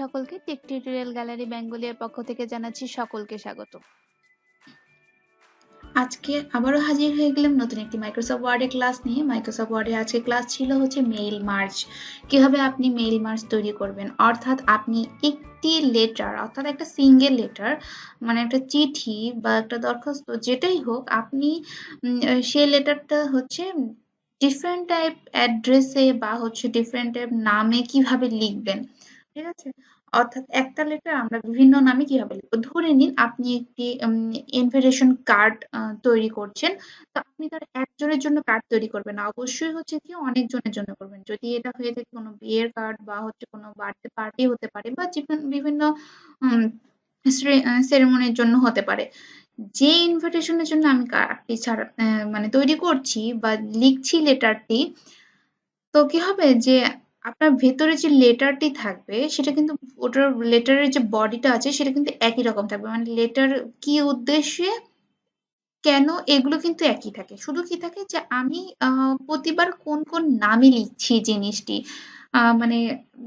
সকলকে take tutorial gallery Bengali এর পক্ষ থেকে জানাচ্ছি সকলকে স্বাগত। আজকে আবারও হাজির হয়ে গেলাম নতুন একটি মাইক্রোসফট ওয়ার্ডের ক্লাস নিয়ে। মাইক্রোসফট ওয়ার্ডে আজকে ক্লাস ছিল হচ্ছে মেইল মার্জ। কিভাবে আপনি মেইল মার্জ তৈরি করবেন, অর্থাৎ আপনি একটি লেটার, অর্থাৎ একটা সিঙ্গেল লেটার, মানে একটা চিঠি বা একটা দরখাস্ত যেটাই হোক, আপনি সেই লেটারটা হচ্ছে ডিফারেন্ট টাইপ অ্যাড্রেসে বা হচ্ছে ডিফারেন্ট টাইপ নামে কিভাবে লিখবেন, ঠিক আছে? অর্থাৎ একটা লেটার আমরা বিভিন্ন নামে কিভাবে লিখবো। ধরে নিন আপনি একটি ইনভিটেশন কার্ড তৈরি করছেন। তো আপনি তার একজনের জন্য কার্ড তৈরি করবেন না, অবশ্যই হচ্ছে কি অনেকজনের জন্য করবেন। যদি এটা হয়ে থাকে কোনো বিয়ের কার্ড বা হচ্ছে কোনো বার্থডে পার্টি হতে পারে বা বিভিন্ন সেরেমনির জন্য হতে পারে। যে ইনভিটেশনের জন্য আমি কার্ডটি মানে তৈরি করছি বা লিখছি লেটারটি, তো কি হবে যে আপনার ভেতরে যে লেটারটি থাকবে সেটা কিন্তু ওটার লেটারের যে বডিটা আছে সেটা কিন্তু একই রকম থাকবে। মানে লেটার কি উদ্দেশ্যে, কেন, এগুলো কিন্তু একই থাকে। শুধু কি থাকে যে আমি প্রতিবার কোন নামে লিখছি জিনিসটি, মানে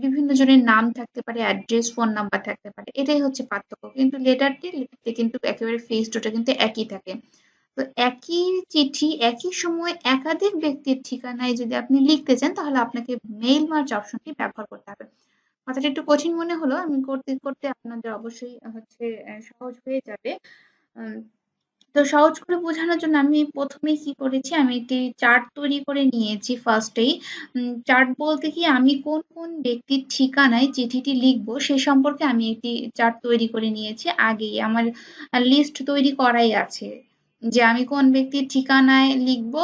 বিভিন্ন জনের নাম থাকতে পারে, অ্যাড্রেস, ফোন নাম্বার থাকতে পারে। এটাই হচ্ছে পার্থক্য। কিন্তু লেটারটি লিখতে কিন্তু একেবারে ফেস্ট ওটা কিন্তু একই থাকে। তো একই চিঠি একই সময় একাধিক ব্যক্তির ঠিকানায় যদি আপনি লিখতে চান তাহলে আপনাকে মেইল মার্জ অপশনটি ব্যবহার করতে হবে। কথাটা একটু কঠিন মনে হলো, আমি করতে করতে আপনাদের অবশ্যই হচ্ছে সহজ হয়ে যাবে। উম, তো সহজ করে বোঝানোর জন্য আমি প্রথমেই কি করেছি, আমি একটি চার্ট তৈরি করে নিয়েছি ফার্স্টেই। চার্ট বলতে কি, আমি কোন ব্যক্তির ঠিকানায় চিঠিটি লিখবো সে সম্পর্কে আমি একটি চার্ট তৈরি করে নিয়েছি আগেই। আমার লিস্ট তৈরি করাই আছে যে আমি কোন ব্যক্তির ঠিকানায় লিখবো,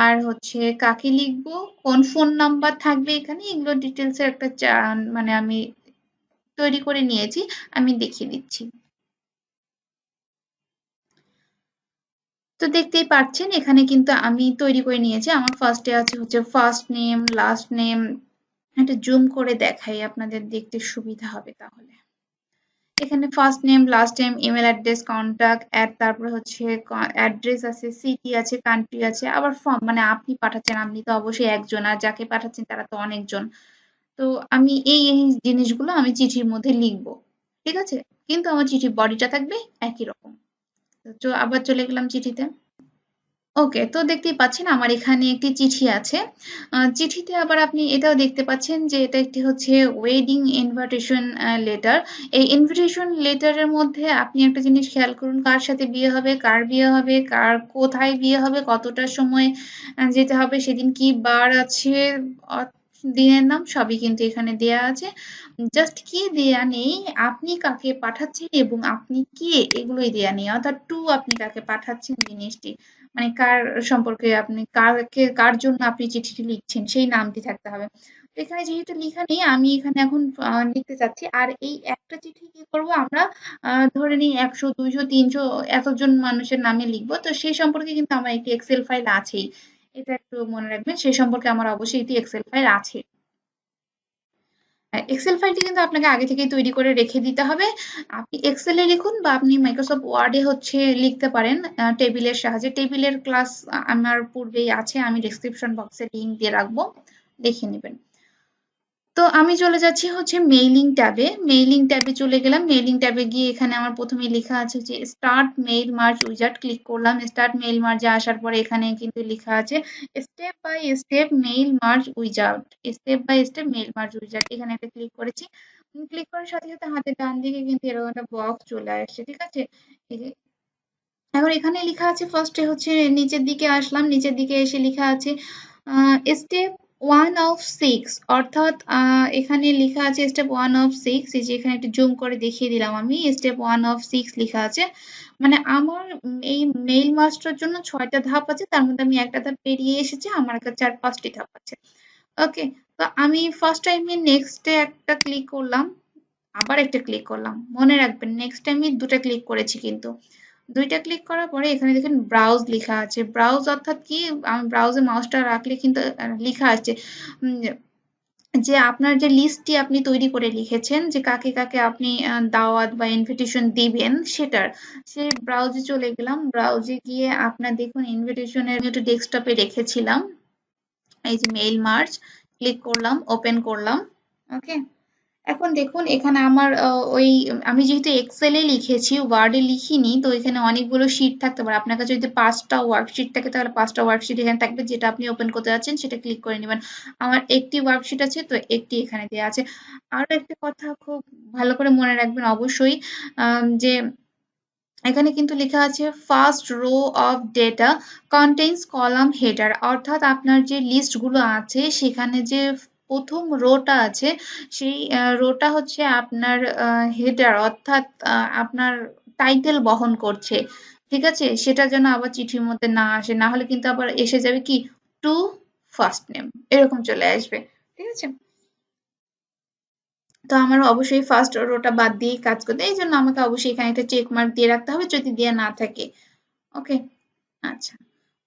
আর হচ্ছে কাকে লিখবো, কোন ফোন নাম্বার থাকবে এখানে, এগুলো ডিটেলস এর একটা মানে আমি তৈরি করে নিয়েছি। আমি দেখিয়ে দিচ্ছি। তো দেখতেই পাচ্ছেন এখানে কিন্তু আমি তৈরি করে নিয়েছি। আমার ফার্স্টে আছে হচ্ছে ফার্স্ট নেম, লাস্ট নেম। একটা জুম করে দেখাই, আপনাদের দেখতে সুবিধা হবে তাহলে। এখানে first name, last name, email address, contact, তারপরে হচ্ছে অ্যাড্রেস আছে, সিটি আছে, কান্ট্রি আছে, আবার ফর্ম, মানে আপনি পাঠাচ্ছেন, আপনি তো অবশ্যই একজন, আর যাকে পাঠাচ্ছেন তারা তো অনেকজন। তো আমি এই জিনিসগুলো আমি চিঠির মধ্যে লিখবো, ঠিক আছে? কিন্তু আমার চিঠির বডিটা থাকবে একই রকম। তো আবার চলে গেলাম চিঠিতে। ওকে, তো দেখতেই পাচ্ছেন আমার এখানে একটি চিঠি আছে। চিঠিতে আবার আপনি এটাও দেখতে পাচ্ছেন যে এটা একটি হচ্ছে ওয়েডিং ইনভিটেশন লেটার। এই ইনভিটেশন লেটারের মধ্যে আপনি একটা জিনিস খেয়াল করুন, কার সাথে বিয়ে হবে, কার বিয়ে হবে, কার কোথায় বিয়ে হবে, কতটার সময় যেতে হবে, সেদিন কি বার আছে, দিনের নাম সবই কিন্তু এখানে দেয়া আছে। জাস্ট কি দেয়া নেই, আপনি কাকে পাঠাচ্ছেন এবং আপনি কে, এগুলোই দেয়া নেই। অর্থাৎ আপনি কাকে পাঠাচ্ছেন জিনিসটি, মানে কার সম্পর্কে আপনি কার জন্য আপনি চিঠিটি লিখছেন সেই নামটি থাকতে হবে। তো এখানে যেহেতু লেখা নেই, আমি এখানে এখন লিখতে চাচ্ছি। আর এই একটা চিঠি কি করব আমরা, ধরে নিই 100, 200, 300 এতজন মানুষের নামে লিখবো। তো সেই সম্পর্কে কিন্তু আমার একটি এক্সেল ফাইল আছেই। এটা একটু মনে রাখবেন, সেই সম্পর্কে আমার অবশ্যই একটি এক্সেল ফাইল আছে। এক্সেল ফাইলটি কিন্তু আপনাকে আগে থেকেই তৈরি করে রেখে দিতে হবে। আপনি এক্সেলে লিখুন বা আপনি মাইক্রোসফট ওয়ার্ডে হচ্ছে লিখতে পারেন টেবিলের সাহায্যে। টেবিলের ক্লাস আমার পূর্বেই আছে, আমি ডেসক্রিপশন বক্সে লিংক দিয়ে রাখবো, দেখে নেবেন। তো আমি চলে যাচ্ছি হচ্ছে মেইলিং ট্যাবে। মেইলিং ট্যাবে চলে গেলাম। মেইলিং ট্যাবে গিয়ে এখানে আমার প্রথমে লেখা আছে যে start mail merge wizard, click করলাম। স্টার্ট মেইল মার্জে আসার পরে এখানে কিন্তু লেখা আছে step by step mail merge wizard, step by step mail merge wizard. এখানে একটা ক্লিক করেছি। ক্লিক করার সাথে সাথে হাতের ডান দিকে কিন্তু এরকম একটা বক্স চলে আসছে, ঠিক আছে? এই যে এখন এখানে লেখা আছে, ফার্স্টে হচ্ছে নিচের দিকে আসলাম, নিচের দিকে এসে লেখা আছে স্টেপ 1 of 6, অর্থাৎ এখানে লেখা আছে স্টেপ 1 of 6। এই যে এখানে একটু জুম করে দেখিয়ে দিলাম আমি, স্টেপ 1 of 6 লেখা আছে। মানে আমার এই মেইল মাস্টার জন্য 6টা ধাপ আছে, তার মধ্যে আমি একটা ধাপ পেরিয়ে এসেছি, আমার কাছে আর 5টি ধাপ আছে। ওকে, তো আমি ফার্স্ট টাইমে নেক্সটে একটা ক্লিক করলাম, আবার একটা ক্লিক করলাম। মনে রাখবেন নেক্সট টাইমে 2টা ক্লিক করেছি কিন্তু। 2টা ক্লিক করার পরে এখানে দেখেন ব্রাউজ লেখা আছে। ব্রাউজ অর্থাৎ কি, আমি ব্রাউজে মাউসটা রাখলে কিন্তু লেখা আছে যে আপনার যে লিস্টটি আপনি তৈরি করে লিখেছেন যে কাকে কাকে আপনি দাওয়াত বা ইনভিটেশন দিবেন সেটার। সেই ব্রাউজে চলে গেলাম। ব্রাউজে গিয়ে আপনার দেখুন ইনভিটেশনের একটু ডেস্কটপে রেখেছিলাম। এই যে মেইল মার্জ, ক্লিক করলাম, ওপেন করলাম। ওকে, এখন দেখুন এখানে আমার ওই আমি যেহেতু এক্সেলে লিখেছি ওয়ার্ডে লিখিনি, তো এখানে অনেকগুলো শিট থাকতে পারে। আপনার কাছে যদি 5টা ওয়ার্কশিট থাকে তাহলে 5টা ওয়ার্কশিট এখানে থাকবে, যেটা আপনি ওপেন করতে যাচ্ছেন সেটা ক্লিক করে নেবেন। আমার একটি ওয়ার্কশিট আছে, তো একটি এখানে দেওয়া আছে। আরো একটা কথা খুব ভালো করে মনে রাখবেন অবশ্যই, যে এখানে কিন্তু লেখা আছে first row of data contains column header, অর্থাৎ আপনার যে লিস্টগুলো আছে সেখানে যে প্রথম রোটা আছে সেই রোটা হচ্ছে আপনার হেডার, অর্থাৎ আপনার টাইটেল বহন করছে। ঠিক আছে, সেটা যেন আবার চিঠির মধ্যে না আসে, না হলে কিন্তু আবার এসে যাবে কি টু ফার্স্ট নেম, এরকম চলে আসবে। ঠিক আছে, তো আমার অবশ্যই ফার্স্ট রোটা বাদ দিয়েই কাজ করতে, এই জন্য আমাকে অবশ্যই এখানে একটা চেক মার্ক দিয়ে রাখতে হবে যদি দেওয়া না থাকে। ওকে, আচ্ছা।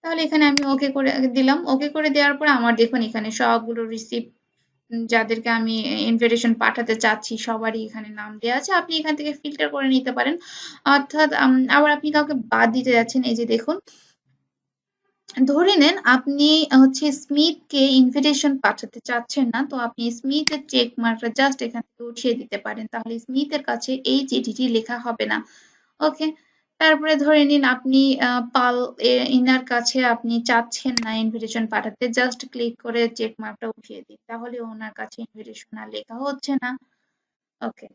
তাহলে এখানে আমি ওকে করে দিলাম। ওকে করে দেওয়ার পরে আমার দেখুন এখানে সবগুলো রিসিপ্ট যাদেরকে আমি ইনভিটেশন পাঠাতে চাচ্ছি সবারই এখানে নাম দেওয়া আছে। আপনি এখান থেকে ফিল্টার করে নিতে পারেন। অর্থাৎ আবার আপনি কাউকে বাদ দিতে যাচ্ছেন, এই যে দেখুন, ধরে নেন আপনি হচ্ছে স্মিথকে ইনভিটেশন পাঠাতে চাচ্ছেন না, তো আপনি স্মিথের চেক মার্কটা জাস্ট এখান থেকে উঠিয়ে দিতে পারেন, তাহলে স্মিথের কাছে এই চিঠিটি লেখা হবে না। ওকে, তারপরে ধরে নিন আপনি পাল ইনার কাছে আপনি চাচ্ছেন না ইনভিটেশন পাঠাতে, জাস্ট ক্লিক করে চেক মার্কটা উঠিয়ে দিন, তাহলে ওনার কাছে ইনভিটেশন আর লেখা হচ্ছে না। ওকে,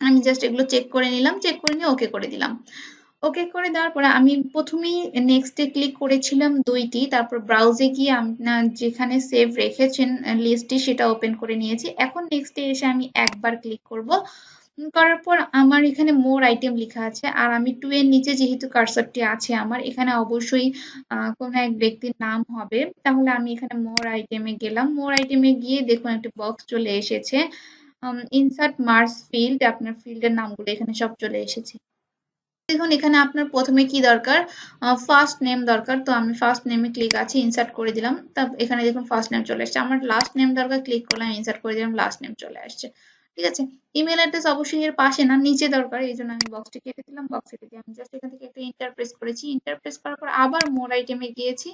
আমি জাস্ট এগুলো চেক করে নিলাম, চেক করে নিয়ে ওকে করে দিলাম। ওকে করে দেওয়ার পরে আমি প্রথমেই নেক্সট এ ক্লিক করেছিলাম দুইটি, তারপর ব্রাউজে গিয়ে আপনার যেখানে সেভ রেখেছেন লিস্টটি সেটা ওপেন করে নিয়েছি। এখন নেক্সট এ এসে আমি একবার ক্লিক করব। করার পর আমার এখানে মোর আইটেম লেখা আছে, আর আমি টু এর নিচে যেহেতু কার্সরটি আছে আমার এখানে অবশ্যই কোনো এক ব্যক্তির নাম হবে, তাহলে আমি এখানে মোর আইটেমে গেলাম। মোর আইটেমে গিয়ে দেখুন একটা বক্স চলে এসেছে, ইনসার্ট মার্কস ফিল্ড, আপনার ফিল্ডের নামগুলো এখানে সব চলে এসেছে। দেখুন এখানে আপনার প্রথমে কি দরকার, ফার্স্ট নেম দরকার, তো আমি ফার্স্ট নেমে ক্লিক আছে ইনসার্ট করে দিলাম, তা এখানে দেখুন ফার্স্ট নেম চলে আসছে। আমার লাস্ট নেম দরকার, ক্লিক করলাম ইনসার্ট করে দিলাম, লাস্ট নেম চলে আসছে। ঠিক আছে, ইমেল অ্যাড্রেস অবশ্যই এর পাশে না নিচে দরকার, এই জন্য আমি বক্সটি কেটে দিলাম। বক্স কেটে দিয়ে আমি জাস্ট এখান থেকে একটা ইন্টার প্রেস করেছি, ইন্টার প্রেস করার পর আবার মোর আইটেমে গিয়েছি।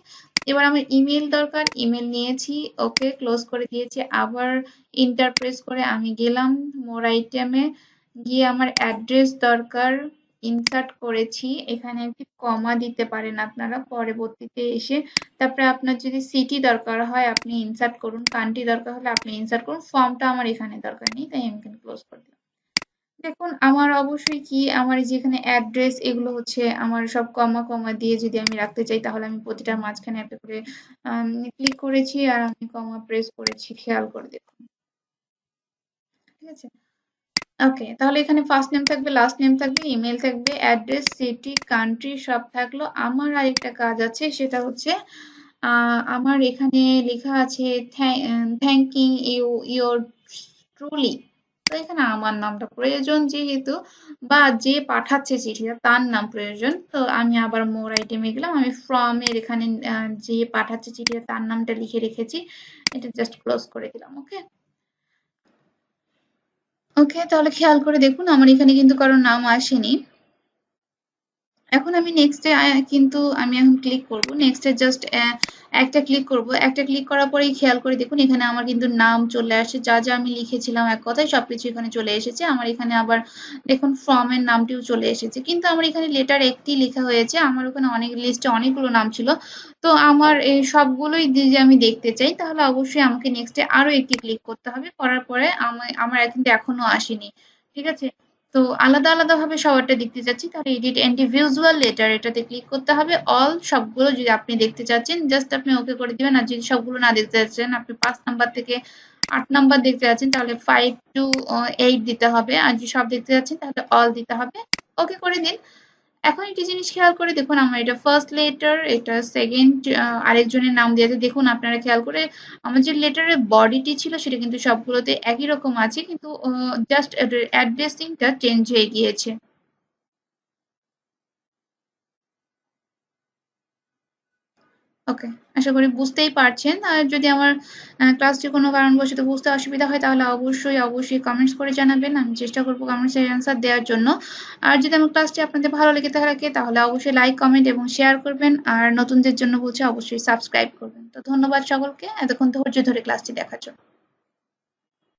এবার আমার ইমেল দরকার, ইমেল নিয়েছি, ওকে ক্লোজ করে দিয়েছি। আবার ইন্টার প্রেস করে আমি গেলাম মোর আইটেমে, গিয়ে আমার অ্যাড্রেস দরকার, ইনসার্ট করেছি। এখানে একটি কমা দিতে পারেন আপনারা পরবর্তীতে এসে। তারপরে আপনার যদি সিটি দরকার হয় আপনি ইনসার্ট করুন, কান্ট্রি দরকার হলে আপনি ইনসার্ট করুন। ফর্মটা আমার এখানে দরকার নেই, তাই আমি এখানে ক্লোজ করে দিলাম। দেখুন আমার অবশ্যই কি আমার এই যে এখানে অ্যাড্রেস এগুলো হচ্ছে আমার সব কমা কমা দিয়ে যদি আমি রাখতে চাই তাহলে আমি প্রতিটার মাঝখানে একটা করে ক্লিক করেছি আর আমি কমা প্রেস করেছি, খেয়াল করে দেখুন। ঠিক আছে, ওকে, তাহলে এখানে ফার্স্ট নেম থাকবে, লাস্ট নেম থাকবে, ইমেল থাকবে, অ্যাড্রেস, সিটি, কান্ট্রি সব থাকলো। আমার আরেকটা কাজ আছে, সেটা হচ্ছে আমার এখানে লেখা আছে থ্যাঙ্কিং ইউ ইয়োর ট্রুলি, তো এখানে আমার নামটা প্রয়োজন যেহেতু, বা যে পাঠাচ্ছে চিঠিটা তার নাম প্রয়োজন, তো আমি আবার মোর আইটেমে গেলাম, আমি ফ্রম এর এখানে যে পাঠাচ্ছে চিঠিটা তার নামটা লিখে রেখেছি, এটা জাস্ট ক্লোজ করে দিলাম। ওকে, ওকে, তাহলে খেয়াল করে দেখুন আমার এখানে কিন্তু কারোর নাম আসেনি। এখন আমি নেক্সট এ কিন্তু আমি এখন ক্লিক করব, নেক্সট এ জাস্ট একটা ক্লিক করব, একটা ক্লিক করার পরেই খেয়াল করে দেখুন এখানে আমার কিন্তু নাম চলে আসে, যা যা আমি লিখেছিলাম এক কথায় সবকিছু এখানে চলে এসেছে। আমার এখানে আবার দেখুন ফর্ম এর নামটিও চলে এসেছে, কিন্তু আমার এখানে লেটার একটি লেখা হয়েছে, আমার ওখানে অনেক লিস্টে অনেকগুলো নাম ছিল, তো আমার এই সবগুলোই যদি আমি দেখতে চাই তাহলে অবশ্যই আমাকে নেক্সট এ আরো একটি ক্লিক করতে হবে, করার পরে আমার কিন্তু এখনো আসেনি। ঠিক আছে, তো আলাদা আলাদা ভাবে সবারটা দেখতে চাচ্ছি, তাহলে এডিট ইন্ডিভিজুয়াল লেটার এটাতে ক্লিক করতে হবে। অল সবগুলো যদি আপনি দেখতে চাচ্ছেন জাস্ট আপনি ওকে করে দিবেন, আর যদি সবগুলো না দেখতে চাচ্ছেন, আপনি 5 নাম্বার থেকে 8 নাম্বার দেখতে যাচ্ছেন তাহলে 5 to 8 দিতে হবে, আর যদি সব দেখতে যাচ্ছেন তাহলে অল দিতে হবে। ওকে করে দিন। এখন একটি জিনিস খেয়াল করে দেখুন আমার এটা ফার্স্ট লেটার, এটা সেকেন্ড আরেকজনের নাম দিয়েছে, দেখুন আপনারা খেয়াল করে আমার যে লেটারের বডিটি ছিল সেটা কিন্তু সবগুলোতে একই রকম আছে, কিন্তু জাস্ট অ্যাড্রেসিংটা চেঞ্জ হয়ে গিয়েছে। ওকে, আশা করি বুঝতেই পারছেন। আর যদি আমার ক্লাসটি কোনো কারণবশত বুঝতে অসুবিধা হয় তাহলে অবশ্যই কমেন্টস করে জানাবেন। আমি চেষ্টা করব কমেন্টসের অ্যান্সার দেওয়ার জন্য। আর যদি আমার ক্লাসটি আপনাদের ভালো লেগে থাকে তাহলে অবশ্যই লাইক, কমেন্ট এবং শেয়ার করবেন। আর নতুনদের জন্য বলছি অবশ্যই সাবস্ক্রাইব করবেন। তো ধন্যবাদ সকলকে এতক্ষণ ধৈর্য ধরে ক্লাসটি দেখার জন্য।